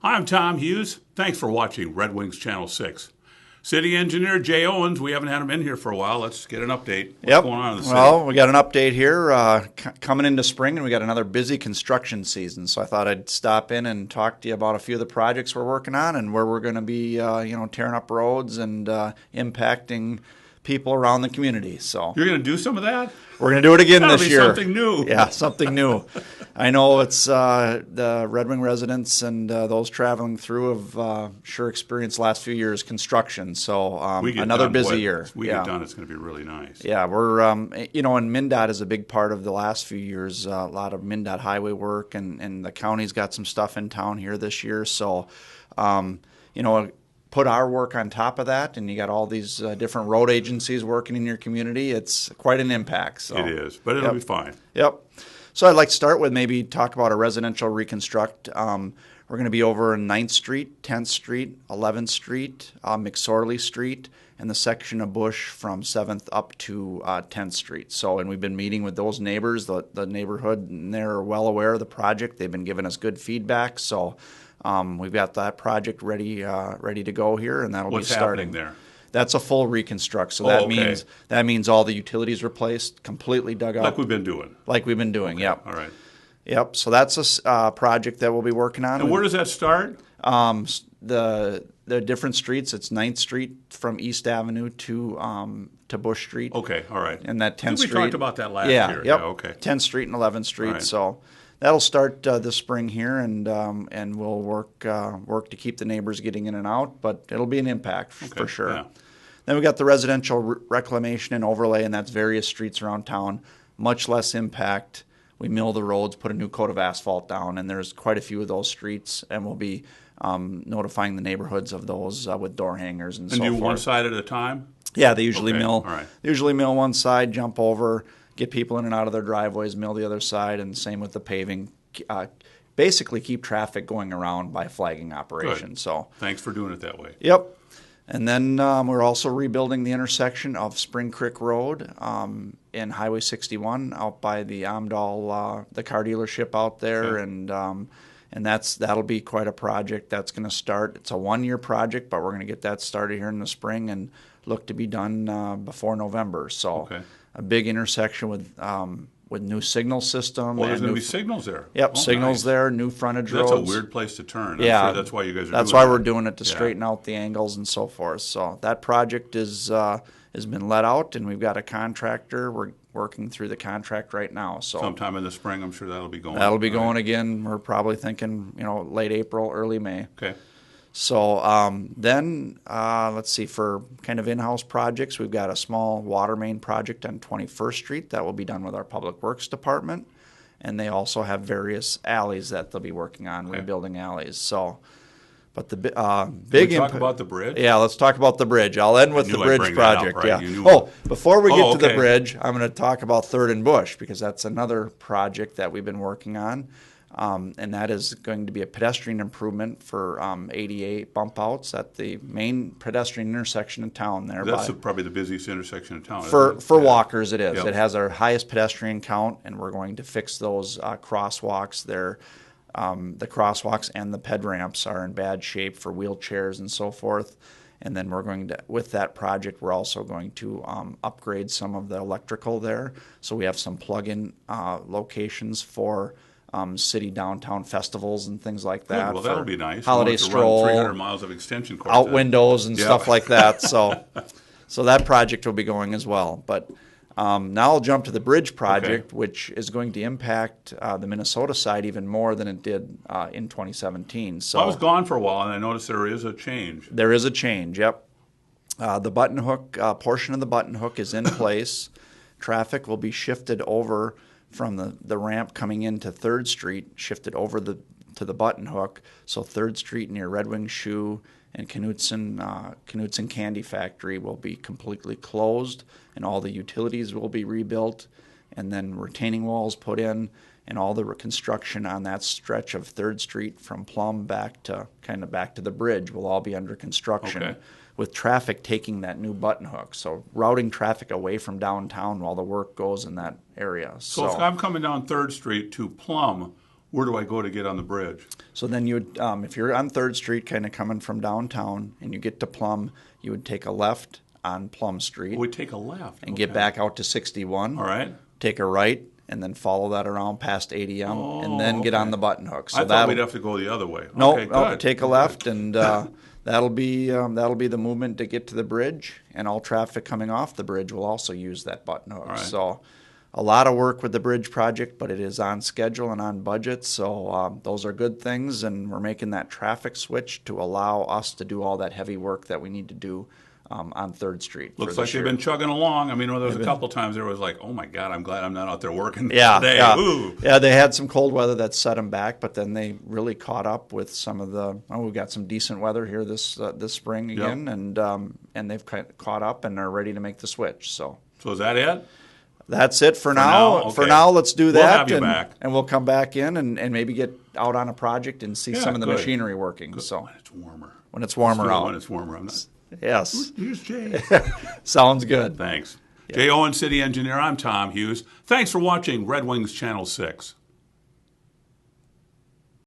I'm Tom Hughes. Thanks for watching Red Wings Channel 6. City Engineer Jay Owens, we haven't had him in here for a while. Let's get an update. What's going on in the city? Well, we got an update here coming into spring, and we got another busy construction season. So I thought I'd stop in and talk to you about a few of the projects we're working on and where we're going to be, tearing up roads and impacting people around the community. So You're going to do some of that? We're going to do it again this year. Something new. Yeah, something new. I know it's the Red Wing residents and those traveling through have sure experienced the last few years construction. So another busy year. We get done, it's going to be really nice. Yeah, we're and MnDOT is a big part of the last few years. A lot of MnDOT highway work, and the county's got some stuff in town here this year. So, put our work on top of that, and you got all these different road agencies working in your community. It's quite an impact. So. It is, but it'll be fine. Yep. So I'd like to start with maybe talk about a residential reconstruct. We're going to be over in 9th Street, 10th Street, 11th Street, McSorley Street, and the section of Bush from 7th up to 10th Street. So, and we've been meeting with those neighbors, the neighborhood, and they're well aware of the project. They've been giving us good feedback. So we've got that project ready to go here, and that'll be starting. What's happening there? That's a full reconstruct. So that means all the utilities replaced, completely dug up. Like we've been doing. Okay. Yep. All right. Yep. So that's a project that we'll be working on. And where does that start? The different streets. It's 9th Street from East Avenue to Bush Street. Okay. All right. And that 10th Street. We talked about that last year. Yep. Yeah. Okay. 10th Street and 11th Street. Right. So that'll start this spring here, and we'll work to keep the neighbors getting in and out. But it'll be an impact for sure. Yeah. Then we got the residential reclamation and overlay, and that's various streets around town. Much less impact. We mill the roads, put a new coat of asphalt down, and there's quite a few of those streets, and we'll be notifying the neighborhoods of those with door hangers and so forth. And do one side at a time? Yeah, they usually mill. All right. They usually mill one side, jump over, get people in and out of their driveways, mill the other side, and same with the paving. Basically, keep traffic going around by flagging operations. Good. So thanks for doing it that way. Yep. And then we're also rebuilding the intersection of Spring Creek Road in Highway 61 out by the Amdahl, the car dealership out there, and that'll be quite a project. That's going to start. It's a 1-year project, but we're going to get that started here in the spring and look to be done before November. So a big intersection with new signal system. Well, there's going to be signals there. Yep, signals there, new frontage roads. That's a weird place to turn. I'm sure that's why you guys are doing it. That's why we're doing it, to straighten out the angles and so forth. So that project has been let out, and we've got a contractor. We're working through the contract right now. So sometime in the spring, I'm sure that'll be going. That'll be going again. We're probably thinking, late April, early May. Okay. So then, let's see, for kind of in-house projects, we've got a small water main project on 21st Street that will be done with our Public Works Department. And they also have various alleys that they'll be working on, rebuilding alleys. So, but the big talk about the bridge? Yeah, let's talk about the bridge. I'll end with the bridge project. Right? Yeah. Before we get to the bridge, I'm going to talk about 3rd and Bush, because that's another project that we've been working on. And that is going to be a pedestrian improvement for 88 bump outs at the main pedestrian intersection in town there. That's probably the busiest intersection in town. For walkers, it is. Yep. It has our highest pedestrian count, and we're going to fix those crosswalks there. The crosswalks and the ped ramps are in bad shape for wheelchairs and so forth. And then we're going to, with that project, we're also going to upgrade some of the electrical there. So we have some plug-in locations for city downtown festivals and things like that. Good. Well, that'll be nice. Holiday stroll, 300 miles of extension cords out windows and stuff like that. So that project will be going as well. But now I'll jump to the bridge project, which is going to impact the Minnesota side even more than it did in 2017. So I was gone for a while, and I noticed there is a change. There is a change. Yep. The Buttonhook portion of the Buttonhook is in place. Traffic will be shifted over from the ramp coming into 3rd Street, shifted over to the Buttonhook. So 3rd Street near Red Wing Shoe and Knutson Candy Factory will be completely closed, and all the utilities will be rebuilt, and then retaining walls put in, and all the reconstruction on that stretch of 3rd Street from Plum back to the bridge will all be under construction. With traffic taking that new Buttonhook, so routing traffic away from downtown while the work goes in that area. So if I'm coming down 3rd Street to Plum, Where do I go to get on the bridge? So then you would, if you're on 3rd Street, kind of coming from downtown, and you get to Plum, you would take a left on Plum Street. We take a left. And get back out to 61. All right. Take a right, and then follow that around past ADM, and then get on the Buttonhook. So I thought we'd have to go the other way. No, Okay, good. take a left, and that'll be the movement to get to the bridge, and all traffic coming off the bridge will also use that Buttonhook. Right. So a lot of work with the bridge project, but it is on schedule and on budget, so those are good things, and we're making that traffic switch to allow us to do all that heavy work that we need to do on 3rd Street. Looks like they've been chugging along. I mean, there was a couple times there was like, oh my God, I'm glad I'm not out there working today. Yeah, they had some cold weather that set them back, but then they really caught up with some of the. We've got some decent weather here this spring again, and they've caught up and are ready to make the switch. So is that it? That's it for now. Okay. For now, let's do that. We'll have you back. And we'll come back in and maybe get out on a project and see some of the machinery working. Good. So when it's warmer. When it's warmer out. When it's warmer. I'm not. Yes. Here's Jay. Sounds good. Thanks. Jay Owens, City Engineer. I'm Tom Hughes. Thanks for watching Red Wings Channel 6.